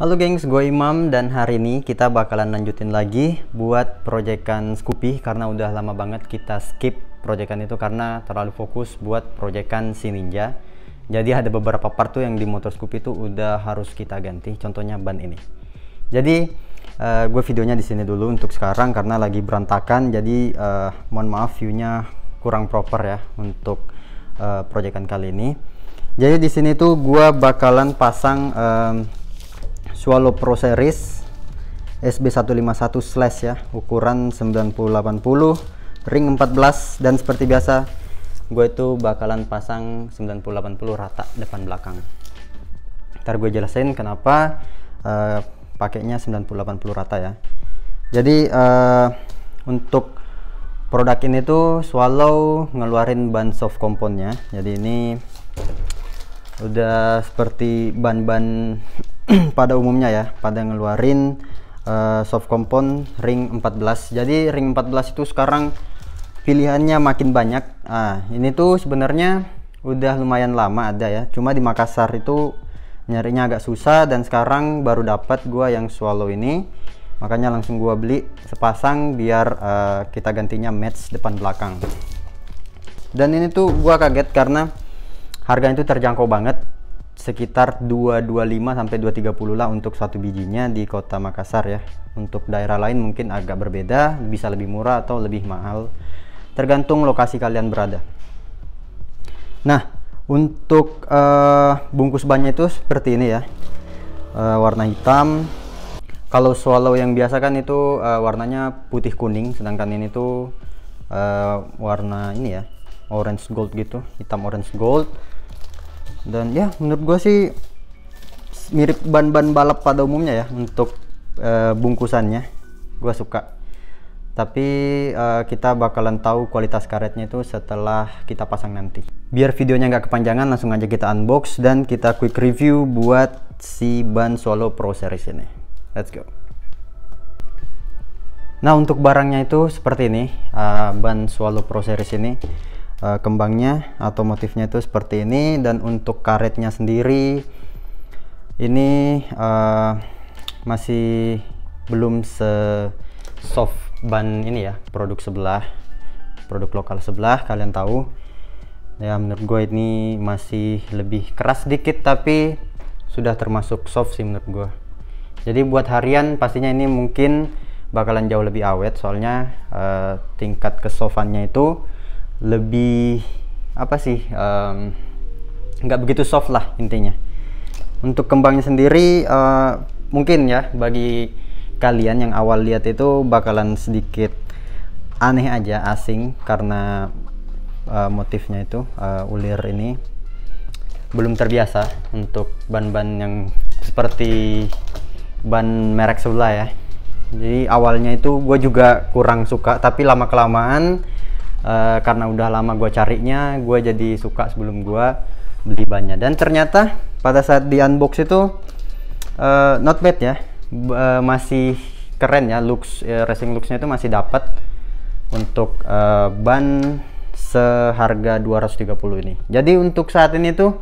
Halo gengs, gue Imam dan hari ini kita bakalan lanjutin lagi buat proyekan Scoopy karena udah lama banget kita skip proyekan itu karena terlalu fokus buat proyekan si Ninja. Jadi ada beberapa part tuh yang di motor Scoopy itu udah harus kita ganti, contohnya ban ini. Jadi gue videonya di sini dulu untuk sekarang karena lagi berantakan, jadi mohon maaf viewnya kurang proper ya untuk proyekan kali ini. Jadi di sini tuh gue bakalan pasang Swallow Pro Series SB151 slash ya, ukuran 9080, ring 14, dan seperti biasa gue itu bakalan pasang 9080 rata depan belakang. Ntar gue jelasin kenapa pakainya 9080 rata ya. Jadi untuk produk ini tuh Swallow ngeluarin ban soft compoundnya. Jadi ini udah seperti ban-ban pada umumnya ya, pada ngeluarin soft compound ring 14. Jadi ring 14 itu sekarang pilihannya makin banyak. Ini tuh sebenarnya udah lumayan lama ada ya, cuma di Makassar itu nyarinya agak susah dan sekarang baru dapat gua yang Swallow ini, makanya langsung gua beli sepasang biar kita gantinya match depan belakang. Dan ini tuh gua kaget karena harganya itu terjangkau banget, sekitar 225 sampai 230 lah untuk satu bijinya di kota Makassar ya. Untuk daerah lain mungkin agak berbeda, bisa lebih murah atau lebih mahal, tergantung lokasi kalian berada. Nah, untuk bungkus bannya itu seperti ini ya, warna hitam. Kalau Swallow yang biasa kan itu warnanya putih kuning, sedangkan ini tuh warna ini ya, orange gold gitu, hitam orange gold. Dan ya menurut gue sih mirip ban-ban balap pada umumnya ya untuk bungkusannya, gue suka. Tapi kita bakalan tahu kualitas karetnya itu setelah kita pasang nanti. Biar videonya nggak kepanjangan, langsung aja kita unbox dan kita quick review buat si ban Swallow Pro Series ini. Let's go. Nah, untuk barangnya itu seperti ini, ban Swallow Pro Series ini. Kembangnya atau motifnya itu seperti ini, dan untuk karetnya sendiri ini masih belum soft ban ini ya, produk sebelah, produk lokal sebelah kalian tahu ya. Menurut gue ini masih lebih keras dikit tapi sudah termasuk soft sih menurut gue. Jadi buat harian pastinya ini mungkin bakalan jauh lebih awet, soalnya tingkat kesoftannya itu lebih apa sih, nggak begitu soft lah intinya. Untuk kembangnya sendiri mungkin ya bagi kalian yang awal lihat itu bakalan sedikit aneh aja, asing, karena motifnya itu ulir ini belum terbiasa untuk ban-ban yang seperti ban merek sebelah ya. Jadi awalnya itu gue juga kurang suka, tapi lama kelamaan karena udah lama gue carinya, gue jadi suka sebelum gue beli bannya. Dan ternyata pada saat di unbox itu not bad ya, masih keren ya, racing looksnya itu masih dapat untuk ban seharga 230 ini. Jadi untuk saat ini tuh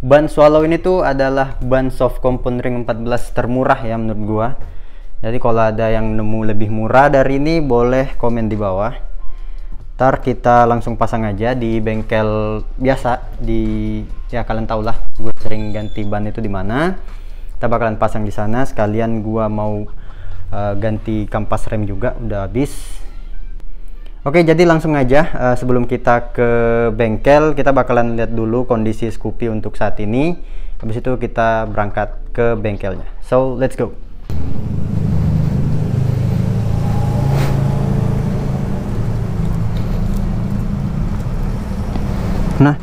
ban Swallow ini tuh adalah ban soft compound ring 14 termurah ya menurut gua. Jadi kalau ada yang nemu lebih murah dari ini boleh komen di bawah. Ntar kita langsung pasang aja di bengkel biasa, di ya kalian tau lah gue sering ganti ban itu di mana. Kita bakalan pasang di sana, sekalian gua mau ganti kampas rem juga udah habis. Oke, jadi langsung aja sebelum kita ke bengkel kita bakalan lihat dulu kondisi Scoopy untuk saat ini. Habis itu kita berangkat ke bengkelnya. So let's go. Nah,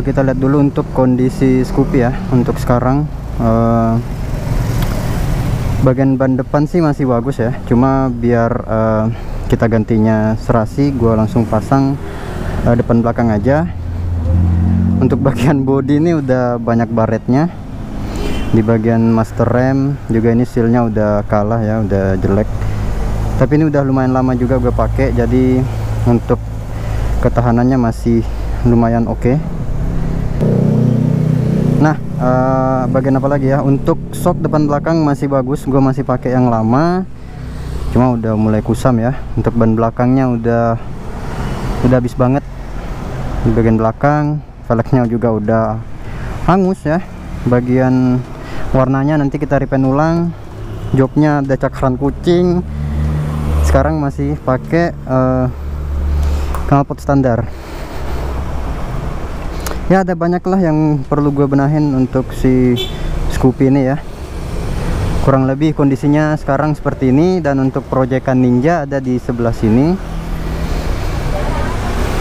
kita lihat dulu untuk kondisi Scoopy ya. Untuk sekarang bagian ban depan sih masih bagus ya, cuma biar kita gantinya serasi, gua langsung pasang depan belakang aja. Untuk bagian bodi ini udah banyak baretnya. Di bagian master rem juga ini sealnya udah kalah ya, udah jelek. Tapi ini udah lumayan lama juga gue pakai, jadi untuk ketahanannya masih lumayan oke. Nah, bagian apa lagi ya? Untuk shock depan belakang masih bagus, gue masih pakai yang lama, cuma udah mulai kusam ya. Untuk ban belakangnya udah habis banget di bagian belakang. Velgnya juga udah hangus ya. Bagian warnanya nanti kita repaint ulang. Joknya ada cakaran kucing. Sekarang masih pakai knalpot standar. Ya, ada banyak lah yang perlu gue benahin untuk si Scoopy ini ya. Kurang lebih kondisinya sekarang seperti ini. Dan untuk proyekan Ninja ada di sebelah sini.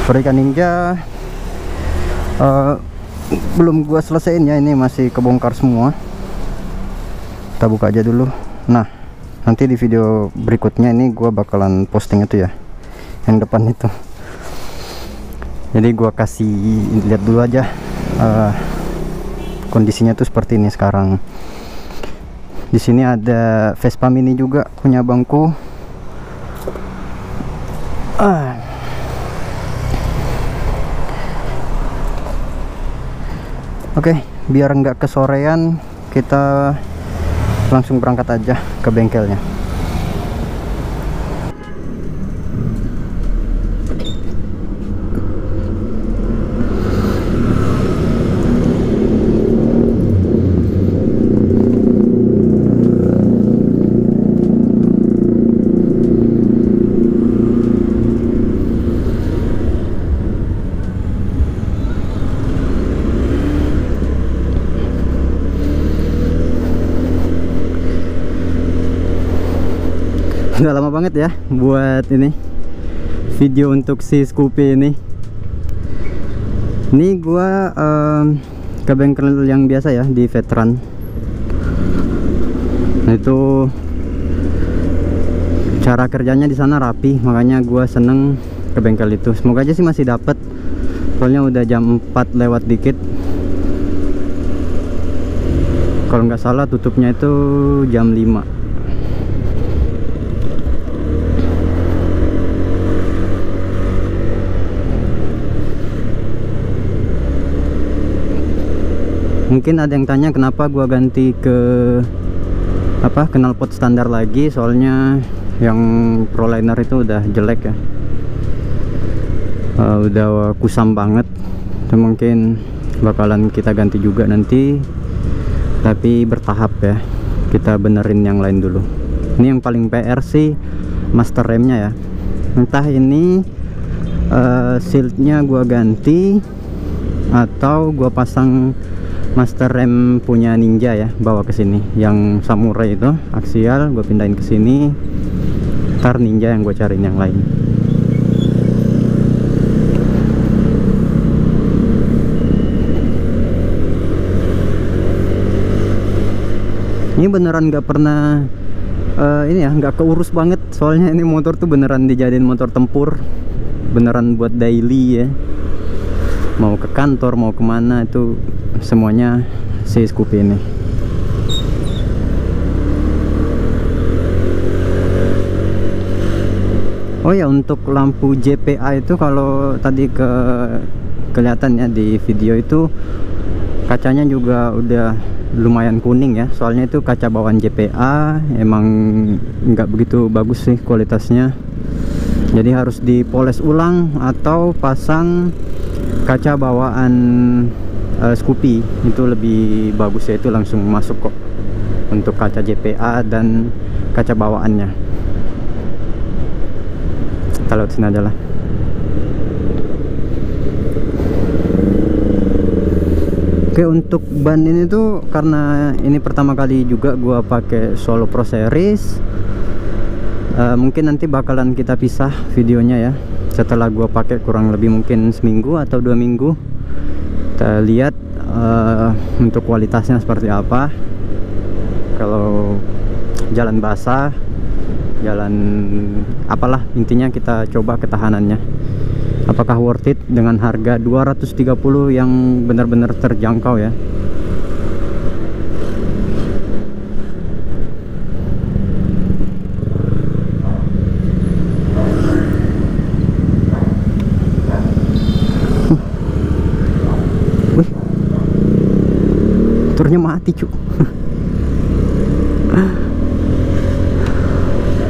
Proyekan Ninja belum gue selesaiin ya, ini masih kebongkar semua. Kita buka aja dulu. Nah, nanti di video berikutnya ini gue bakalan posting itu ya, yang depan itu. Jadi gua kasih lihat dulu aja kondisinya tuh seperti ini sekarang. Di sini ada Vespa Mini juga punya bangku. Oke, biar nggak kesorean, kita langsung berangkat aja ke bengkelnya. Udah lama banget ya buat ini video untuk si Scoopy ini. Ini gua ke bengkel yang biasa ya, di Veteran. Nah, itu cara kerjanya di sana rapi, makanya gua seneng ke bengkel itu. Semoga aja sih masih dapet, soalnya udah jam 4 lewat dikit. Kalau nggak salah tutupnya itu jam 5. Mungkin ada yang tanya kenapa gua ganti ke knalpot standar lagi, soalnya yang Proliner itu udah jelek ya, udah kusam banget. Itu mungkin bakalan kita ganti juga nanti, tapi bertahap ya, kita benerin yang lain dulu. Ini yang paling PR sih master remnya ya. Entah ini shieldnya gua ganti atau gua pasang master rem punya Ninja ya, bawa ke sini. Yang Samurai itu aksial gue pindahin ke sini. Ntar Ninja yang gue cariin yang lain. Ini beneran nggak pernah ini ya, nggak keurus banget. Soalnya ini motor tuh beneran dijadiin motor tempur, beneran buat daily ya. Mau ke kantor, mau kemana itu semuanya si Scoopy ini. Oh ya, untuk lampu JPA itu kalau tadi kelihatan ya di video itu, kacanya juga udah lumayan kuning ya. Soalnya itu kaca bawaan JPA, emang nggak begitu bagus sih kualitasnya. Jadi harus dipoles ulang atau pasang kaca bawaan Scoopy, itu lebih bagus ya, itu langsung masuk kok untuk kaca JPA dan kaca bawaannya. Kita lewat sini aja lah. Oke, untuk ban ini tuh karena ini pertama kali juga gua pakai Solo Pro Series, mungkin nanti bakalan kita pisah videonya ya, setelah gua pakai kurang lebih mungkin seminggu atau 2 minggu. Kita lihat untuk kualitasnya seperti apa. Kalau jalan basah, jalan apalah, intinya kita coba ketahanannya apakah worth it dengan harga 230 yang benar-benar terjangkau ya. mati cuk.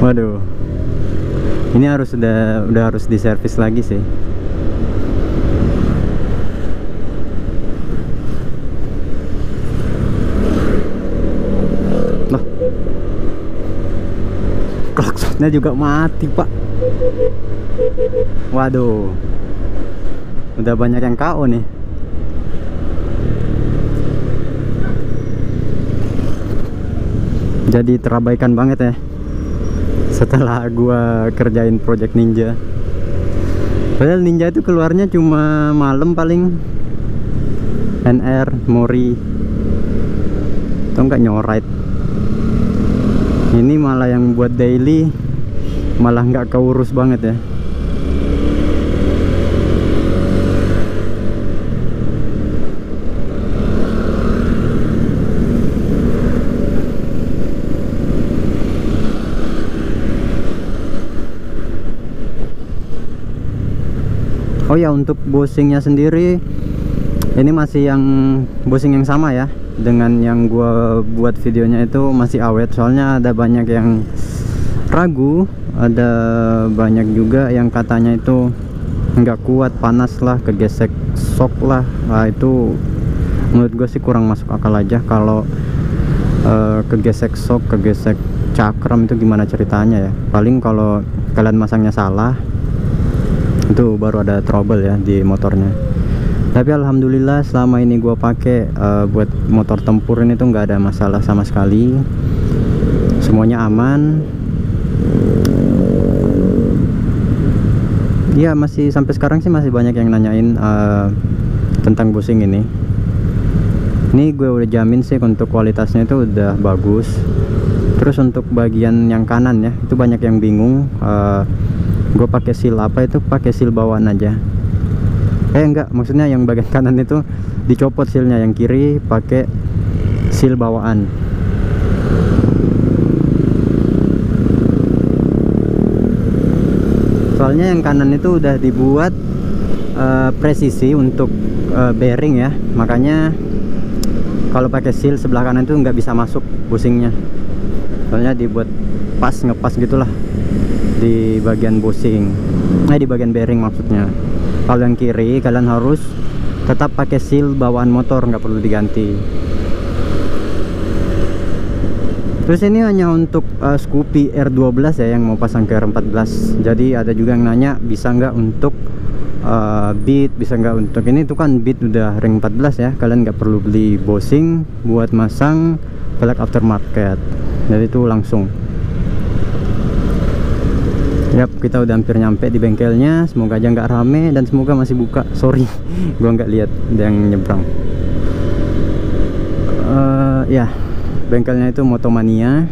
Waduh, ini udah harus diservis lagi sih. Loh, klaksonnya juga mati pak. Waduh, udah banyak yang KO nih. Jadi terabaikan banget ya setelah gua kerjain project Ninja. Padahal Ninja itu keluarnya cuma malam paling, NR, Mori, atau enggak Nyorite. Ini malah yang buat daily malah nggak keurus banget ya. Oh ya, untuk bushingnya sendiri ini masih yang bushing yang sama ya dengan yang gua buat videonya, itu masih awet. Soalnya ada banyak yang ragu, ada banyak juga yang katanya itu nggak kuat, panas lah, kegesek shock lah. Nah itu menurut gue sih kurang masuk akal aja. Kalau kegesek shock, kegesek cakram itu gimana ceritanya ya. Paling kalau kalian masangnya salah itu baru ada trouble ya di motornya. Tapi alhamdulillah selama ini gua pakai buat motor tempur ini tuh nggak ada masalah sama sekali, semuanya aman ya. Masih sampai sekarang sih masih banyak yang nanyain tentang bushing ini. Ini gue udah jamin sih untuk kualitasnya itu udah bagus. Terus untuk bagian yang kanan ya, itu banyak yang bingung. Gue pakai seal apa, itu pakai seal bawaan aja. Enggak, maksudnya yang bagian kanan itu dicopot sealnya, yang kiri pakai seal bawaan. Soalnya yang kanan itu udah dibuat presisi untuk bearing ya, makanya kalau pakai seal sebelah kanan itu nggak bisa masuk bushingnya. Soalnya dibuat pas, ngepas gitulah di bagian bushing, di bagian bearing maksudnya. Kalau yang kiri kalian harus tetap pakai seal bawaan motor, nggak perlu diganti. Terus ini hanya untuk Scoopy R12 ya yang mau pasang ke R14. Jadi ada juga yang nanya bisa nggak untuk Beat, bisa nggak untuk ini. Itu kan Beat udah ring 14 ya, kalian nggak perlu beli bushing buat masang pelek aftermarket. Jadi itu langsung. Yap, kita udah hampir nyampe di bengkelnya. Semoga aja nggak rame dan semoga masih buka. Sorry, gua nggak lihat ada yang nyebrang. Ya, bengkelnya itu Motomania.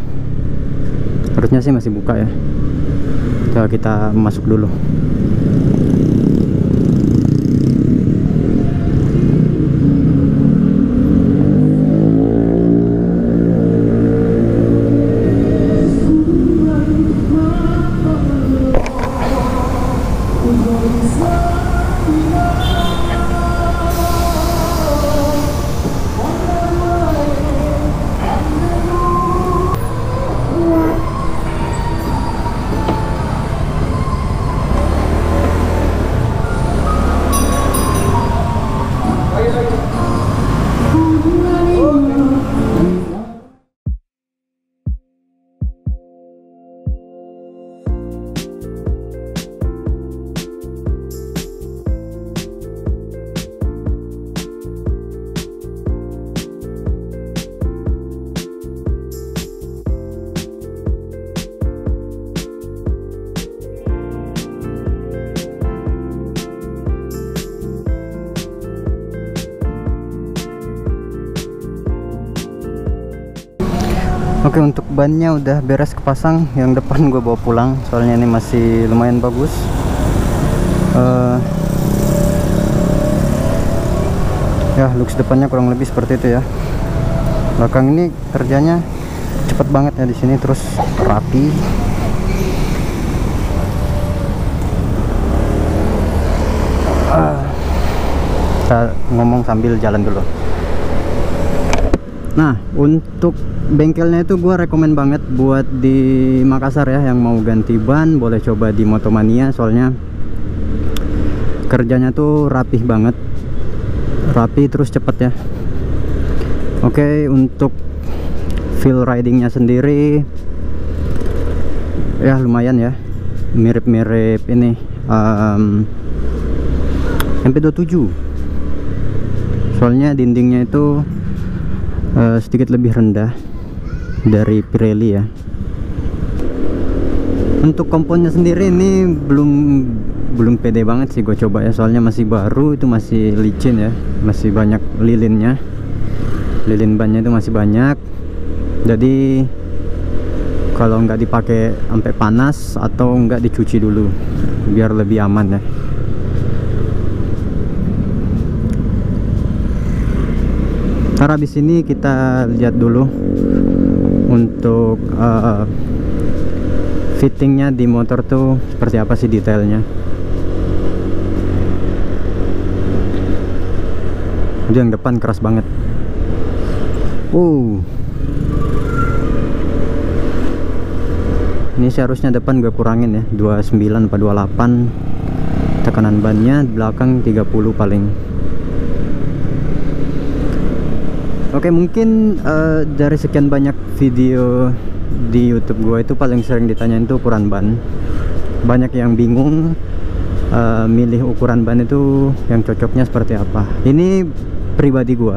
Harusnya sih masih buka ya. Coba kita masuk dulu. Oke, untuk bannya udah beres kepasang. Yang depan gue bawa pulang soalnya ini masih lumayan bagus. Ya, looks depannya kurang lebih seperti itu ya. Belakang ini kerjanya cepet banget ya di sini, terus rapi. Kita ngomong sambil jalan dulu. Nah, untuk bengkelnya itu gue rekomen banget buat di Makassar ya, yang mau ganti ban boleh coba di Motomania, soalnya kerjanya tuh rapih banget, rapi terus cepet ya. Oke, untuk feel ridingnya sendiri ya lumayan ya, mirip-mirip ini MP27, soalnya dindingnya itu sedikit lebih rendah dari Pirelli ya. Untuk komponnya sendiri ini belum pede banget sih gue coba ya, soalnya masih baru, itu masih licin ya, masih banyak lilinnya, lilin bannya itu masih banyak. Jadi kalau nggak dipakai sampai panas atau nggak dicuci dulu biar lebih aman ya. Ntar habis ini kita lihat dulu untuk fittingnya di motor tuh seperti apa sih detailnya. Itu yang depan keras banget. Ini seharusnya depan gue kurangin ya, 29 atau 28 tekanan bannya, belakang 30 paling. Oke, mungkin dari sekian banyak video di YouTube gue itu paling sering ditanyain tuh ukuran ban. Banyak yang bingung milih ukuran ban itu yang cocoknya seperti apa. Ini pribadi gue,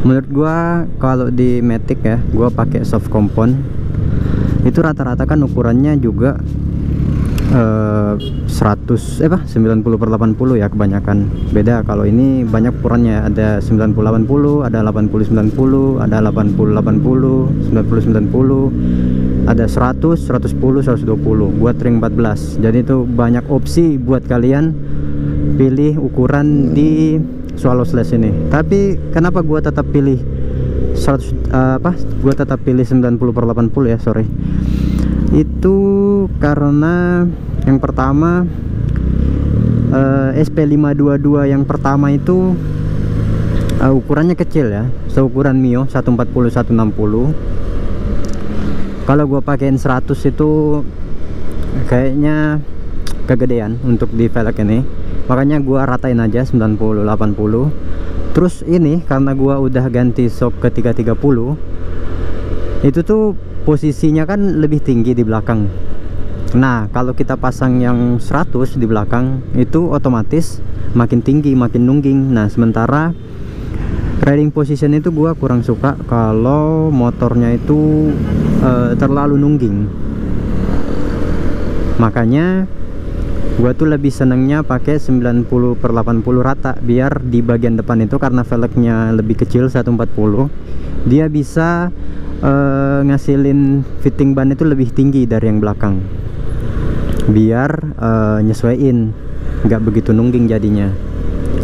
menurut gue kalau di Matic ya, gue pakai soft compound itu rata-rata kan ukurannya juga 90/80 ya kebanyakan. Beda kalau ini banyak ukurannya, ada 90/80, ada 80/90, ada 80/80, 90/90, ada 100, 110, 120 buat ring 14. Jadi itu banyak opsi buat kalian pilih ukuran di swallow slash ini. Tapi kenapa gua tetap pilih 90/80 ya, sorry. Itu karena yang pertama SP522 yang pertama itu ukurannya kecil ya, seukuran Mio 140 160. Kalau gua pakein 100 itu kayaknya kegedean untuk di velg ini, makanya gua ratain aja 90 80. Terus ini karena gua udah ganti shock ke 330, itu tuh posisinya kan lebih tinggi di belakang. Nah, kalau kita pasang yang 100 di belakang itu otomatis makin tinggi, makin nungging. Nah, sementara riding position itu gua kurang suka kalau motornya itu terlalu nungging. Makanya gua tuh lebih senengnya pakai 90/80 rata, biar di bagian depan itu karena velgnya lebih kecil 140, dia bisa ngasilin fitting ban itu lebih tinggi dari yang belakang, biar nyesuaiin, nggak begitu nungging jadinya.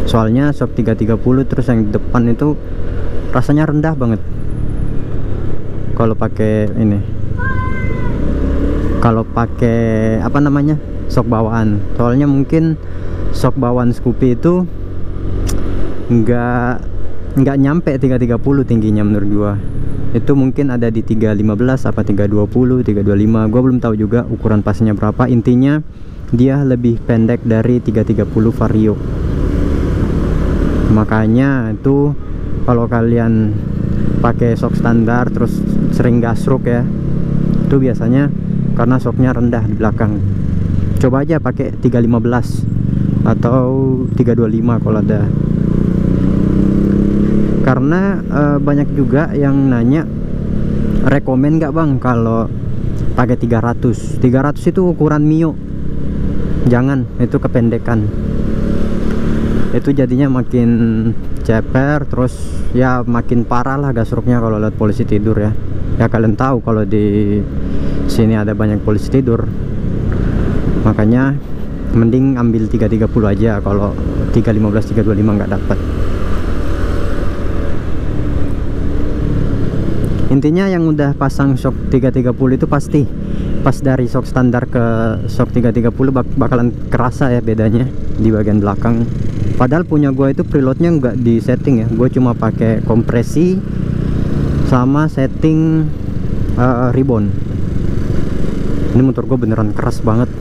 Soalnya shock 330 terus yang depan itu rasanya rendah banget kalau pakai ini, kalau pakai apa namanya, shock bawaan. Soalnya mungkin shock bawaan Scoopy itu nggak nyampe 330 tingginya menurut gua. Itu mungkin ada di 315 apa 320, 325, gua belum tahu juga ukuran pasnya berapa. Intinya dia lebih pendek dari 330 Vario. Makanya itu kalau kalian pakai shock standar terus sering gasruk ya, itu biasanya karena shocknya rendah di belakang. Coba aja pakai 315 atau 325 kalau ada. Karena banyak juga yang nanya, rekomen nggak bang kalau pakai 300 itu ukuran Mio. Jangan, itu kependekan. Itu jadinya makin ceper, terus ya makin parah lah gasruknya kalau lihat polisi tidur ya. Ya kalian tahu kalau di sini ada banyak polisi tidur. Makanya mending ambil 330 aja kalau 315 325 nggak dapat. Intinya yang udah pasang shock 330 itu pasti pas dari shock standar ke shock 330 bakalan kerasa ya bedanya di bagian belakang. Padahal punya gua itu preloadnya nggak di setting ya, gue cuma pakai kompresi sama setting ribbon. Ini motor gue beneran keras banget.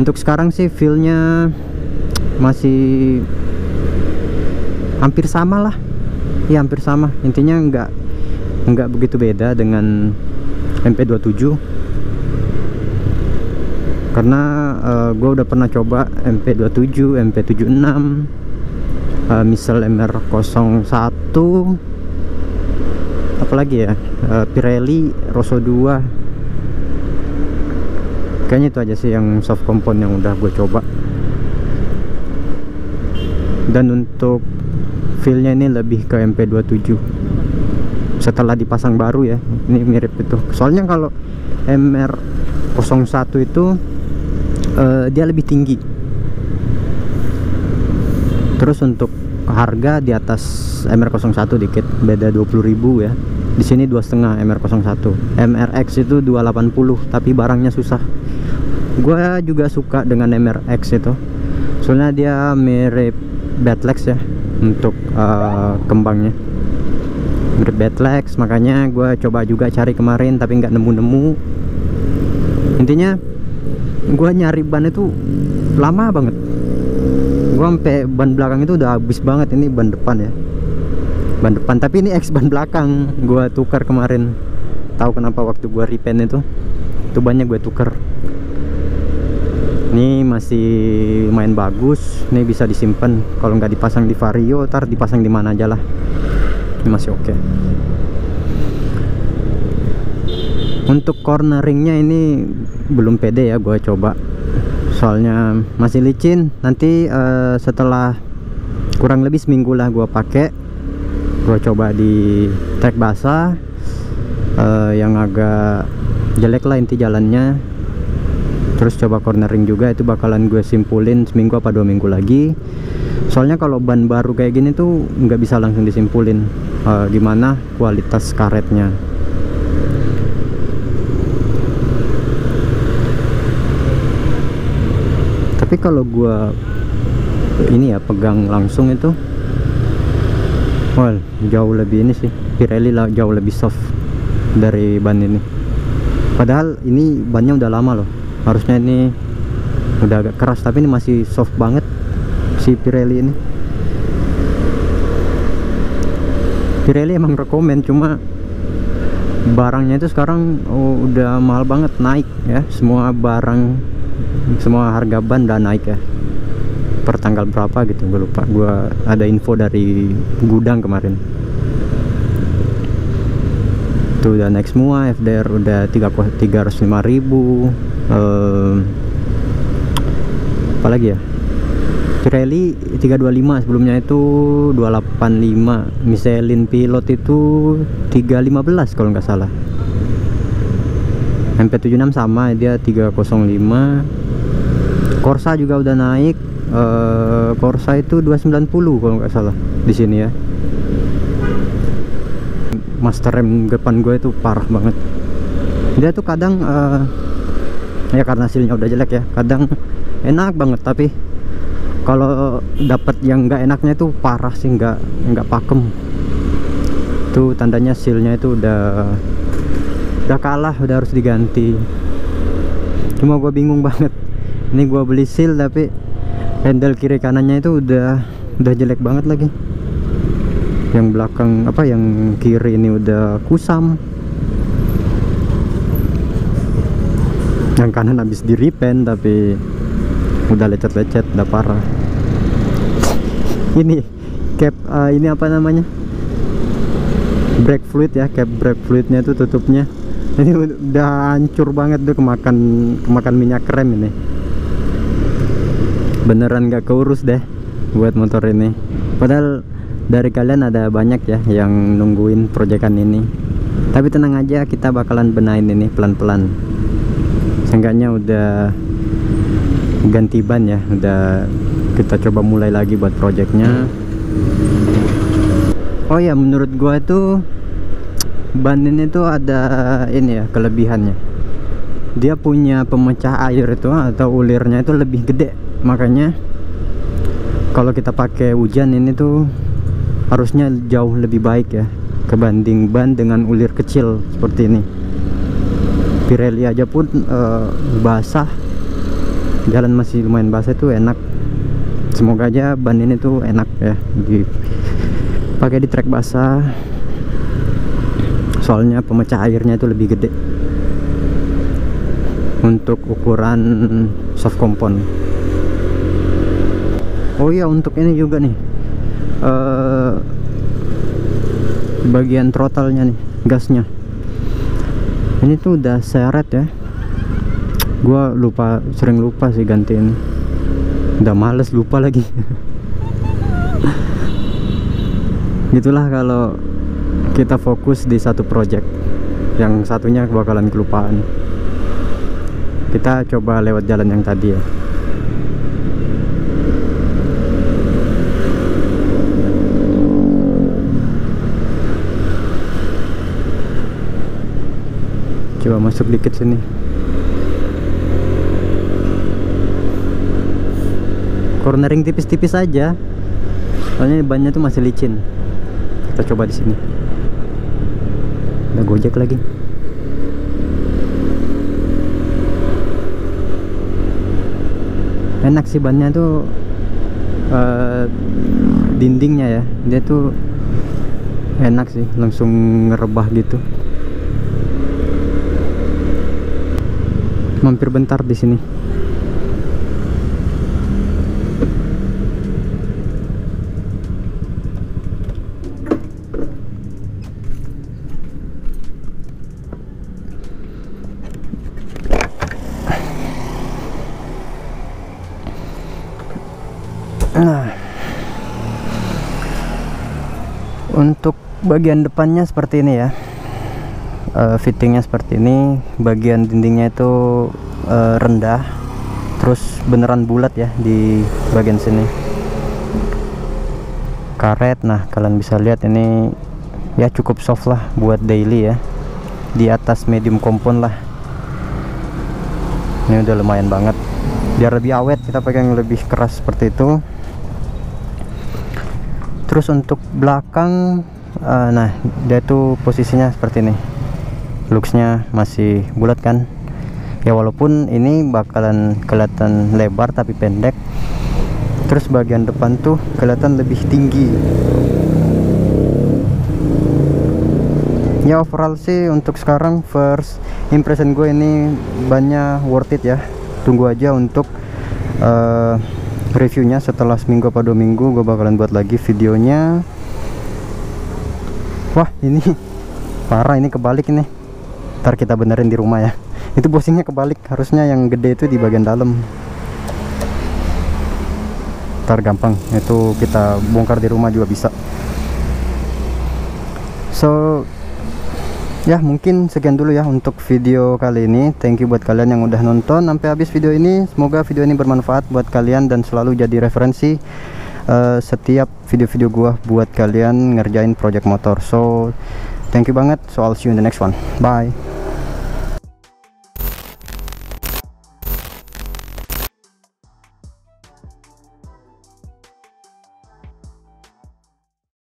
Untuk sekarang sih feelnya masih hampir sama lah ya, hampir sama. Intinya nggak begitu beda dengan MP27, karena gue udah pernah coba MP27, MP76, misal MR01, apalagi ya, Pirelli Rosso 2. Kayaknya itu aja sih yang soft compound yang udah gue coba. Dan untuk feelnya ini lebih ke MP27 setelah dipasang baru ya. Ini mirip itu, soalnya kalau MR01 itu dia lebih tinggi. Terus untuk harga di atas MR01 dikit, beda 20.000 ya. Di sini 2,5 MR01. MRX itu 280, tapi barangnya susah. Gue juga suka dengan MRX itu, soalnya dia mirip Battlex ya untuk kembangnya, mirip Battlex. Makanya gue coba juga cari kemarin, tapi nggak nemu-nemu. Intinya gue nyari ban itu lama banget. Gue sampai ban belakang itu udah habis banget. Ini ban depan ya, ban depan, tapi ini X ban belakang gue tukar kemarin. Tahu kenapa? Waktu gue repaint itu bannya gue tukar. Ini masih lumayan bagus, ini bisa disimpan. Kalau nggak dipasang di Vario, ntar dipasang di mana aja lah. Ini masih oke. Untuk corneringnya ini belum pede ya gue coba, soalnya masih licin. Nanti setelah kurang lebih seminggu lah gue pakai, gue coba di trek basah yang agak jelek lah inti jalannya. Terus coba cornering juga, itu bakalan gue simpulin seminggu apa 2 minggu lagi. Soalnya kalau ban baru kayak gini tuh nggak bisa langsung disimpulin gimana kualitas karetnya. Tapi kalau gue ini ya pegang langsung itu, well, jauh lebih ini sih, Pirelli lah jauh lebih soft dari ban ini. Padahal ini bannya udah lama loh, harusnya ini udah agak keras, tapi ini masih soft banget si Pirelli ini. Pirelli emang rekomen, cuma barangnya itu sekarang udah mahal banget, naik ya. Semua barang, semua harga ban udah naik ya. Per tanggal berapa gitu gue lupa, gue ada info dari gudang kemarin. Tuh udah naik semua, FDR udah 305.000. Apalagi ya, Pirelli 325, sebelumnya itu 285. Michelin Pilot itu 315 kalau nggak salah. MP76 sama, dia 305. Corsa juga udah naik. Corsa itu 290 kalau nggak salah di sini ya. Master rem depan gue itu parah banget. Dia tuh kadang ya karena hasilnya udah jelek ya, kadang enak banget, tapi kalau dapat yang nggak enaknya itu parah sih, nggak pakem. Tuh tandanya sealnya itu udah kalah, udah harus diganti. Cuma gue bingung banget, ini gue beli seal tapi handle kiri kanannya itu udah jelek banget lagi. Yang belakang apa, yang kiri ini udah kusam, yang kanan habis di repaint tapi udah lecet-lecet, udah parah. Ini cap ini apa namanya, brake fluid ya, cap brake fluidnya itu tutupnya ini udah hancur banget tuh, kemakan minyak rem ini. Beneran gak keurus deh buat motor ini. Padahal dari kalian ada banyak ya yang nungguin proyekan ini, tapi tenang aja, kita bakalan benahin ini pelan-pelan. Seenggaknya udah ganti ban ya, udah kita coba mulai lagi buat proyeknya. Oh ya, menurut gua itu ban ini tuh ada ini ya kelebihannya. dia punya pemecah air itu atau ulirnya itu lebih gede, makanya kalau kita pakai hujan ini tuh harusnya jauh lebih baik ya kebanding ban dengan ulir kecil seperti ini. Pirelli aja pun basah, jalan masih lumayan basah itu enak. Semoga aja ban ini tuh enak ya dipakai di trek basah, soalnya pemecah airnya itu lebih gede untuk ukuran soft compound. Oh iya, untuk ini juga nih bagian throttle-nya nih, gasnya ini tuh udah seret ya. Gua sering lupa sih gantiin, udah males lupa lagi. Gitulah kalau kita fokus di satu project, yang satunya bakalan kelupaan. Kita coba lewat jalan yang tadi ya. Coba masuk dikit sini. Cornering tipis-tipis aja, soalnya bannya tuh masih licin. Kita coba di sini. Ada Gojek lagi. Enak sih bannya tuh, dindingnya ya, dia tuh enak sih, langsung ngerebah gitu. Mampir bentar di sini. Nah, untuk bagian depannya seperti ini ya, fittingnya seperti ini. Bagian dindingnya itu rendah, terus beneran bulat ya di bagian sini. Karet, nah kalian bisa lihat ini ya cukup soft lah buat daily ya, di atas medium compound lah. Ini udah lumayan banget. Biar lebih awet kita pakai yang lebih keras seperti itu. Terus untuk belakang, nah dia tuh posisinya seperti ini. Looksnya masih bulat kan ya, walaupun ini bakalan kelihatan lebar tapi pendek. Terus bagian depan tuh kelihatan lebih tinggi ya. Overall sih untuk sekarang first impression gue ini bannya worth it ya. Tunggu aja untuk reviewnya setelah seminggu apa 2 minggu. Gue bakalan buat lagi videonya. Wah ini parah, ini kebalik ini. Ntar kita benerin di rumah ya. Itu bosingnya kebalik, harusnya yang gede itu di bagian dalam. Ntar gampang, itu kita bongkar di rumah juga bisa. So ya mungkin sekian dulu ya untuk video kali ini. Thank you buat kalian yang udah nonton sampai habis video ini. Semoga video ini bermanfaat buat kalian dan selalu jadi referensi setiap video-video gua buat kalian ngerjain project motor. So thank you banget. So I'll see you in the next one. Bye.